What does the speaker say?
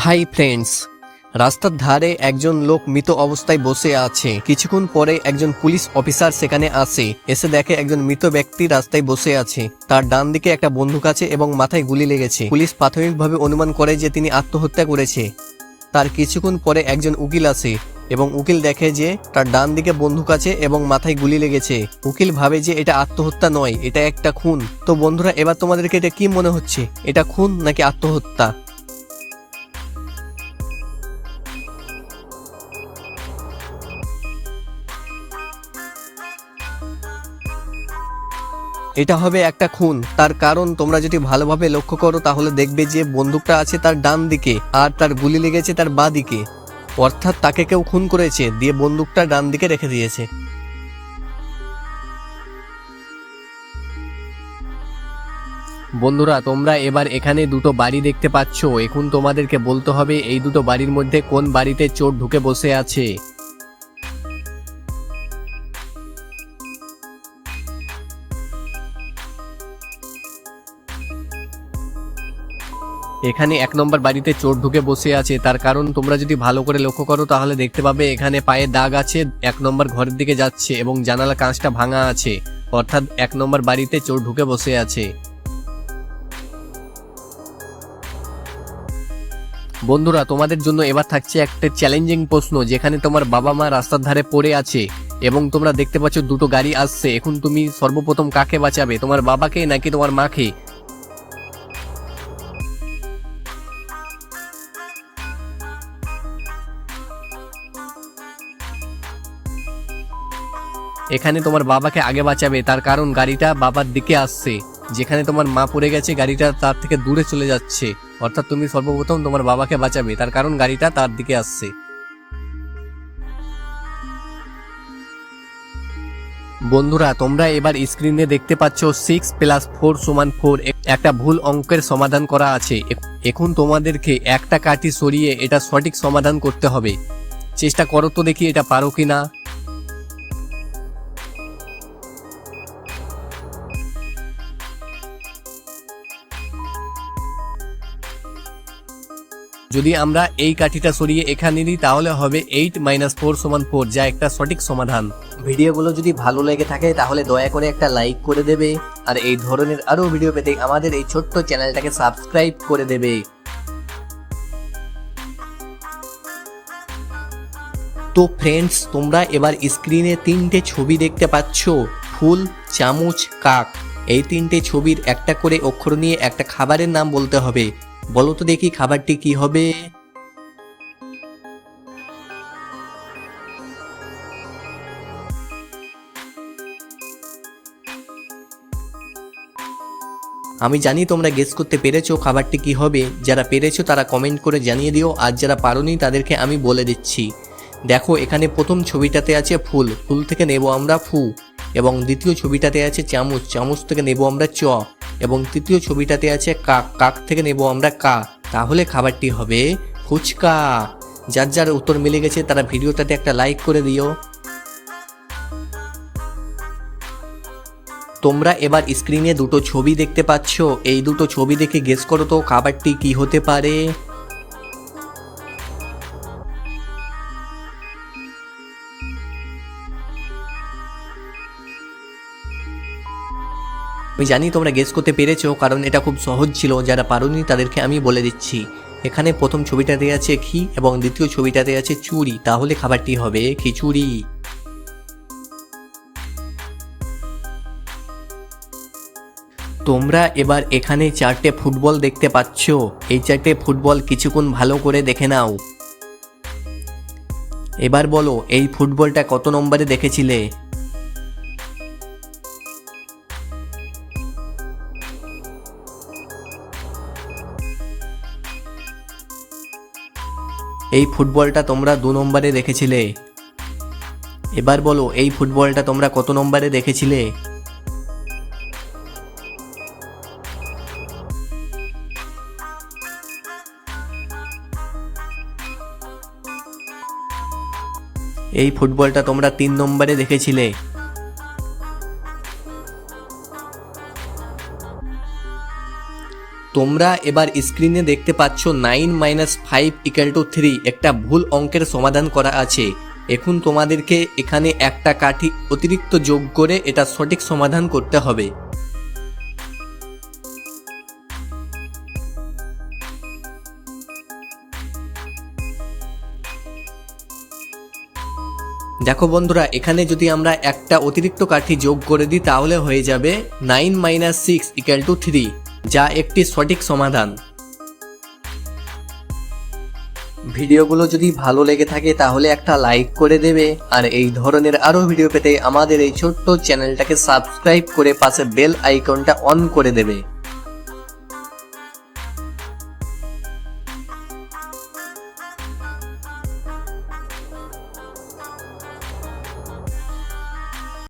Hi friends, রাস্তার ধারে একজন লোক মৃত অবস্থায় বসে আছে। কিছুক্ষণ পরে একজন পুলিশ অফিসার সেখানে আসে। এসে দেখে একজন মৃত ব্যক্তি রাস্তায় বসে আছে। তার ডান দিকে একটা বন্দুক আছে এবং মাথায় গুলি লেগেছে। পুলিশ প্রাথমিকভাবে অনুমান করে যে তিনি আত্মহত্যা করেছে। তার কিছুক্ষণ পরে একজন উকিল আসে এবং উকিল দেখে যে তার ডান দিকে বন্দুক আছে এবং মাথায় গুলি লেগেছে। উকিল ভাবে যে এটা আত্মহত্যা নয়, এটা একটা খুন। তো বন্ধুরা, এবার তোমাদেরকে এটা কি মনে হচ্ছে, এটা খুন নাকি আত্মহত্যা? এটা হবে একটা খুন। তার কারণ তোমরা যদি ভালোভাবে লক্ষ্য করো তাহলে দেখবে যে বন্দুকটা আছে তার ডান দিকে আর তার গুলি লেগেছে তার বাঁ দিকে। অর্থাৎ তাকে কেউ খুন করেছে, দিয়ে বন্দুকটা ডান দিকে রেখে দিয়েছে। বন্ধুরা, তোমরা এবার এখানে দুটো বাড়ি দেখতে পাচ্ছ। এখন তোমাদেরকে বলতে হবে এই দুটো বাড়ির মধ্যে কোন বাড়িতে চোর ঢুকে বসে আছে। এখানে 1 নম্বর বাড়িতে চোর ঢুকে বসে আছে। তার কারণ তোমরা যদি ভালো করে লক্ষ্য করো তাহলে দেখতে পাবে এখানে পায়ে দাগ আছে, 1 নম্বর ঘরের দিকে যাচ্ছে এবং জানালা কাঁচটা ভাঙা আছে। অর্থাৎ 1 নম্বর বাড়িতে চোর ঢুকে বসে আছে। বন্ধুরা, তোমাদের জন্য এবার থাকছে একটা চ্যালেঞ্জিং প্রশ্ন, যেখানে তোমার বাবা মা রাস্তার ধারে পড়ে আছে এবং তোমরা দেখতে পাচ্ছ দুটো গাড়ি আসছে। এখন তুমি সর্বপ্রথম কাকে বাঁচাবে, তোমার বাবাকে নাকি তোমার মাকে? এখানে তোমার বাবাকে আগে বাঁচাবে, তার কারণ গাড়িটা বাবার দিকে আসছে। যেখানে তোমার মা পড়ে গেছে গাড়িটা তার থেকে দূরে চলে যাচ্ছে। অর্থাৎ তুমি সর্বপ্রথম তোমার বাবাকে বাঁচাবে, তার কারণ গাড়িটা তার দিকে আসছে। বন্ধুরা, তোমরা এবার স্ক্রিনে দেখতে পাচ্ছ 6 + 4 = 4 একটা ভুল অঙ্কের সমাধান করা আছে। এখন তোমাদেরকে একটা কাঠি সরিয়ে এটা সঠিক সমাধান করতে হবে। চেষ্টা করো তো, দেখি এটা পারো কিনা। যদি আমরা এই কাঠিটা সরিয়ে এখানে নিই তাহলে হবে 8 - 4 = 4, যা একটা সঠিক সমাধান। ভিডিওগুলো যদি ভালো লেগে থাকে তাহলে দয়া করে একটা লাইক করে দেবে, আর এই ধরনের আরো ভিডিও পেতে আমাদের এই ছোট্ট চ্যানেলটাকে সাবস্ক্রাইব করে দেবে। তো ফ্রেন্ডস, তোমরা এবার স্ক্রিনে 3টে ছবি দেখতে পাচ্ছ, ফুল, চামচ, কাক। এই 3টে ছবির একটা করে অক্ষর নিয়ে একটা খাবারের নাম বলতে হবে। বলো তো দেখি খাবারটি কি হবে? আমি জানি তোমরা গেস করতে পেরেছো খাবারটি কি হবে। যারা পেরেছো তারা কমেন্ট করে জানিয়ে দিও, আর যারা পারোনি তাদেরকে আমি বলে দিচ্ছি। দেখো, এখানে প্রথম ছবিটাতে আছে ফুল, ফুল থেকে নেব আমরা ফু, এবং দ্বিতীয় ছবিটাতে আছে চামচ, চামচ থেকে নেব আমরা চ, এবং তৃতীয় ছবিটাতে আছে কাক, কাক থেকে নেব আমরা কা। তাহলে খাবারটি হবে ফুচকা। যার যার উত্তর মিলে গেছে তারা ভিডিওটাতে একটা লাইক করে দিও। তোমরা এবার স্ক্রিনে দুটো ছবি দেখতে পাচ্ছ। এই দুটো ছবি দেখে গেস করো তো খাবারটি কি হতে পারে। আমি জানি তোমরা গেস করতে পেরেছো, কারণ এটা খুব সহজ ছিল। যারা পারোনি তাদেরকে আমি বলে দিচ্ছি। এখানে প্রথম ছবিটাতে আছে ঘি এবং দ্বিতীয় ছবিটাতে আছে চুড়ি। তাহলে খাবারটি হবে খিচুড়ি। তোমরা এবার এখানে 4টে ফুটবল দেখতে পাচ্ছ। এই 4টে ফুটবল কিছুক্ষণ ভালো করে দেখে নাও। এবার বলো এই ফুটবলটা কত নম্বরে দেখেছিলে। এই ফুটবলটা তোমরা 2 নম্বরে দেখেছিলে। এবার বলো এই ফুটবলটা তোমরা কত নম্বরে দেখেছিলে। এই ফুটবলটা তোমরা 3 নম্বরে দেখেছিলে। তোমরা এবার স্ক্রিনে দেখতে পাচ্ছ 9 - 5 = 3 একটা ভুল অঙ্কের সমাধান করা আছে। এখন তোমাদেরকে এখানে একটা কাঠি অতিরিক্ত যোগ করে এটা সঠিক সমাধান করতে হবে। দেখো বন্ধুরা, এখানে যদি আমরা একটা অতিরিক্ত কাঠি যোগ করে দিই তাহলে হয়ে যাবে 9 - 6 = 3, যা একটি সঠিক সমাধান। ভিডিওগুলো যদি ভালো লেগে থাকে তাহলে একটা লাইক করে দেবে, আর এই ধরনের আরো ভিডিও পেতে আমাদের এই ছোট্ট চ্যানেলটাকে সাবস্ক্রাইব করে পাশে বেল আইকনটা অন করে দেবে।